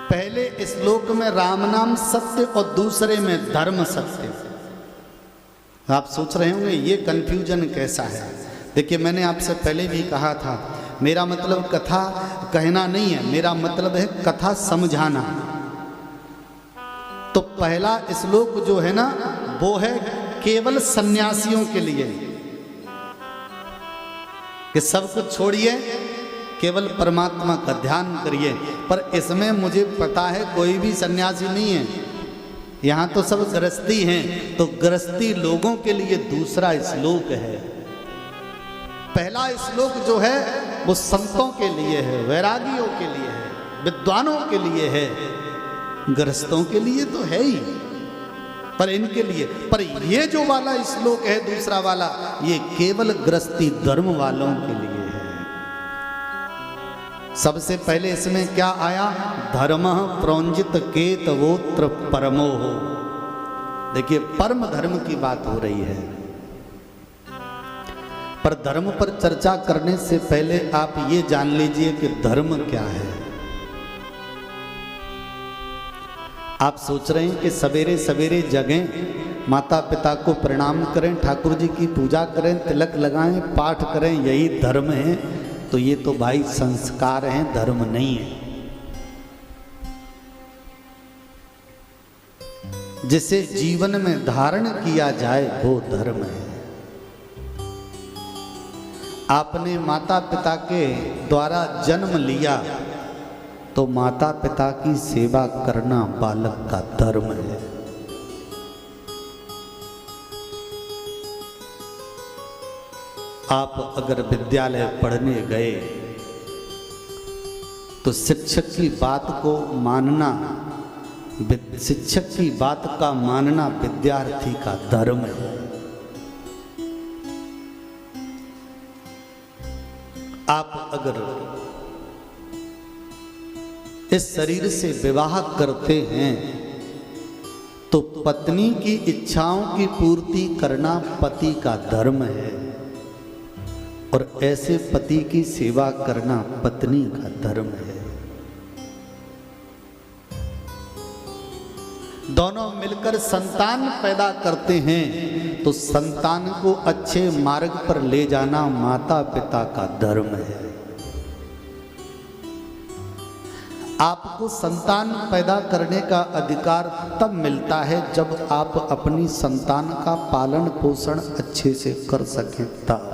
पहले श्लोक में राम नाम सत्य और दूसरे में धर्म सत्य। आप सोच रहे होंगे ये कंफ्यूजन कैसा है। देखिए, मैंने आपसे पहले भी कहा था, मेरा मतलब कथा कहना नहीं है, मेरा मतलब है कथा समझाना। तो पहला श्लोक जो है ना, वो है केवल सन्यासियों के लिए कि सब कुछ छोड़िए, केवल परमात्मा का ध्यान करिए। पर इसमें मुझे पता है कोई भी सन्यासी नहीं है, यहाँ तो सब गृहस्थी हैं। तो गृहस्थी लोगों के लिए दूसरा श्लोक है। पहला श्लोक जो है वो संतों के लिए है, वैरागियों के लिए है, विद्वानों के लिए है। गृहस्थों के लिए तो है ही, पर इनके लिए। पर ये जो वाला श्लोक है दूसरा वाला, ये केवल गृहस्थी धर्म वालों के लिए है। सबसे पहले इसमें क्या आया? धर्मः प्रोंजित केतवोत्र परमो हो। देखिए, परम धर्म की बात हो रही है। पर धर्म पर चर्चा करने से पहले आप ये जान लीजिए कि धर्म क्या है। आप सोच रहे हैं कि सवेरे सवेरे जगें, माता पिता को प्रणाम करें, ठाकुर जी की पूजा करें, तिलक लगाएं, पाठ करें, यही धर्म है। तो ये तो भाई संस्कार हैं, धर्म नहीं है। जिसे जीवन में धारण किया जाए वो धर्म है। आपने माता पिता के द्वारा जन्म लिया तो माता पिता की सेवा करना बालक का धर्म है। आप अगर विद्यालय पढ़ने गए तो शिक्षक की बात को मानना, शिक्षक की बात का मानना विद्यार्थी का धर्म है। आप अगर इस शरीर से विवाह करते हैं तो पत्नी की इच्छाओं की पूर्ति करना पति का धर्म है, और ऐसे पति की सेवा करना पत्नी का धर्म है। दोनों मिलकर संतान पैदा करते हैं तो संतान को अच्छे मार्ग पर ले जाना माता पिता का धर्म है। आपको संतान पैदा करने का अधिकार तब मिलता है जब आप अपनी संतान का पालन पोषण अच्छे से कर सकें तब।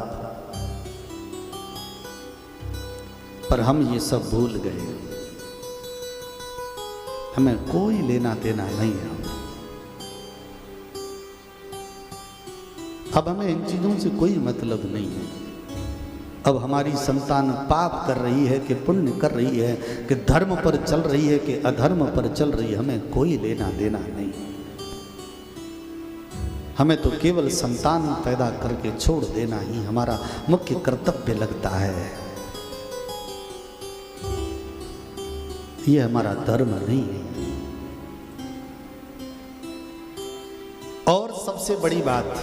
पर हम ये सब भूल गए, हमें कोई लेना देना नहीं है। अब हमें इन चीजों से कोई मतलब नहीं है। अब हमारी संतान पाप कर रही है कि पुण्य कर रही है, कि धर्म पर चल रही है कि अधर्म पर चल रही है, हमें कोई लेना देना नहीं। हमें तो केवल संतान पैदा करके छोड़ देना ही हमारा मुख्य कर्तव्य लगता है। ये हमारा धर्म नहीं है। और सबसे बड़ी बात,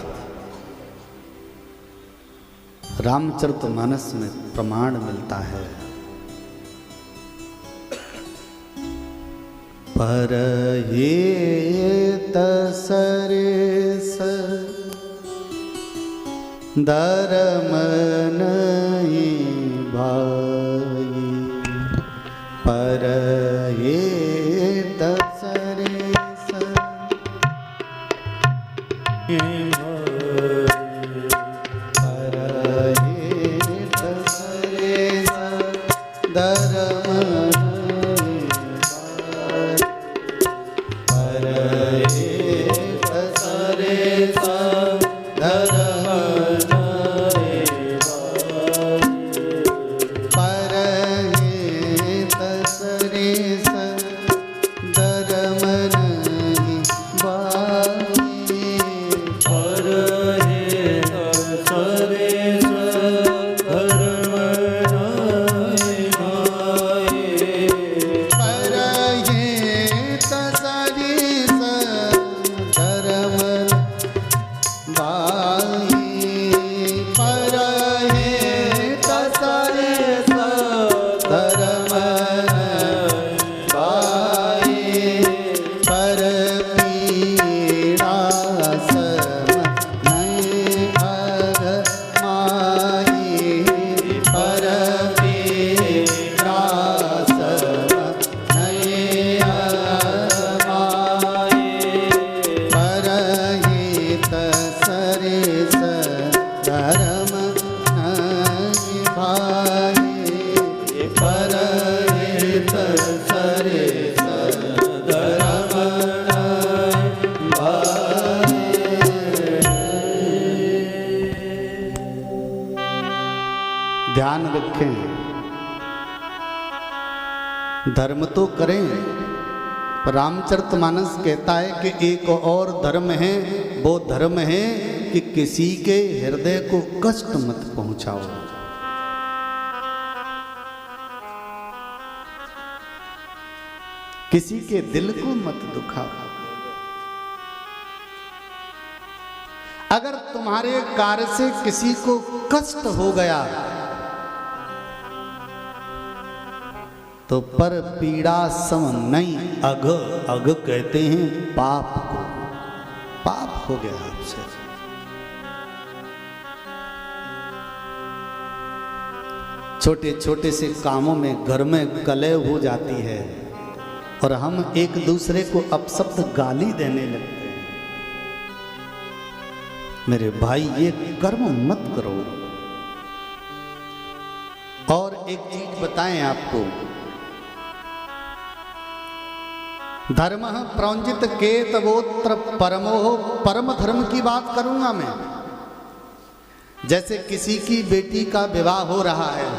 रामचरितमानस में प्रमाण मिलता है, पर ये तसरेस धर्म नहीं भाई, पर ये तसरेस धर्म तो करें, पर रामचरितमानस कहता है कि एक और धर्म है, वो धर्म है कि किसी के हृदय को कष्ट मत पहुंचाओ। किसी के दिल को मत दुखाओ। अगर तुम्हारे कार्य से किसी को कष्ट हो गया तो पर पीड़ा सम नहीं अघ, अघ कहते हैं पाप को, पाप हो गया आपसे। छोटे छोटे से कामों में घर में कलह हो जाती है और हम एक दूसरे को अपशब्द गाली देने लगते हैं। मेरे भाई ये कर्म मत करो। और एक चीज बताएं आपको, धर्म प्रौंजित केतवोत्र परमोह, परम धर्म की बात करूंगा मैं। जैसे किसी की बेटी का विवाह हो रहा है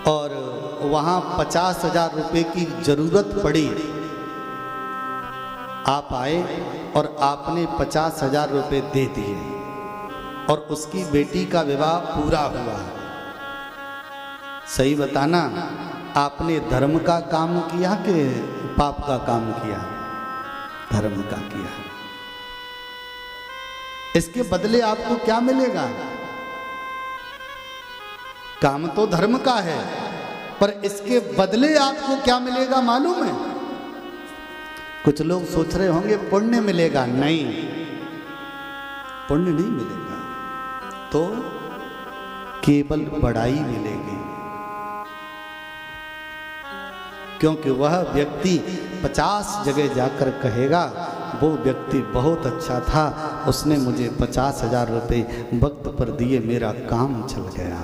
और वहां 50,000 रुपए की जरूरत पड़ी, आप आए और आपने 50,000 रुपए दे दिए और उसकी बेटी का विवाह पूरा हुआ। सही बताना, आपने धर्म का काम किया कि पाप का काम किया? धर्म का किया। इसके बदले आपको क्या मिलेगा? काम तो धर्म का है, पर इसके बदले आपको क्या मिलेगा मालूम है? कुछ लोग सोच रहे होंगे पुण्य मिलेगा। नहीं, पुण्य नहीं मिलेगा, तो केवल बड़ाई मिलेगी। क्योंकि वह व्यक्ति 50 जगह जाकर कहेगा वो व्यक्ति बहुत अच्छा था, उसने मुझे 50,000 रुपए वक्त पर दिए, मेरा काम चल गया।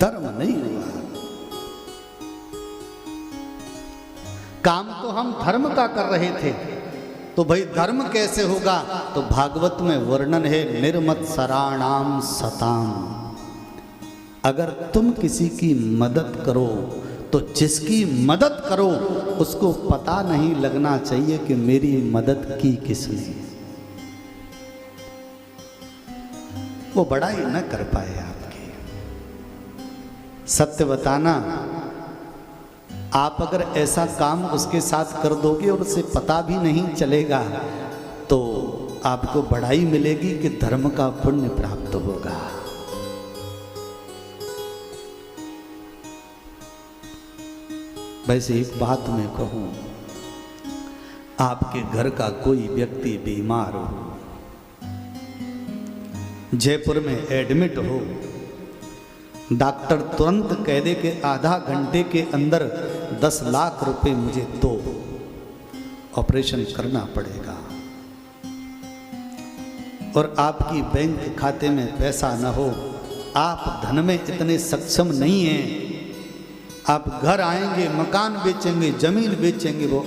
धर्म नहीं हुआ। काम तो हम धर्म का कर रहे थे, तो भाई धर्म कैसे होगा? तो भागवत में वर्णन है, निर्मत्सराणाम सताम। अगर तुम किसी की मदद करो तो जिसकी मदद करो उसको पता नहीं लगना चाहिए कि मेरी मदद की किसने। वो बड़ाई न कर पाए आपकी। सत्य बताना, आप अगर ऐसा काम उसके साथ कर दोगे और उसे पता भी नहीं चलेगा तो आपको बड़ाई मिलेगी कि धर्म का पुण्य प्राप्त होगा। वैसे एक बात मैं कहूं, आपके घर का कोई व्यक्ति बीमार हो, जयपुर में एडमिट हो, डॉक्टर तुरंत कह दे कि आधा घंटे के अंदर 10 लाख रुपए मुझे दो, ऑपरेशन करना पड़ेगा, और आपकी बैंक खाते में पैसा न हो, आप धन में इतने सक्षम नहीं हैं, आप घर आएंगे, मकान बेचेंगे, जमीन बेचेंगे, वो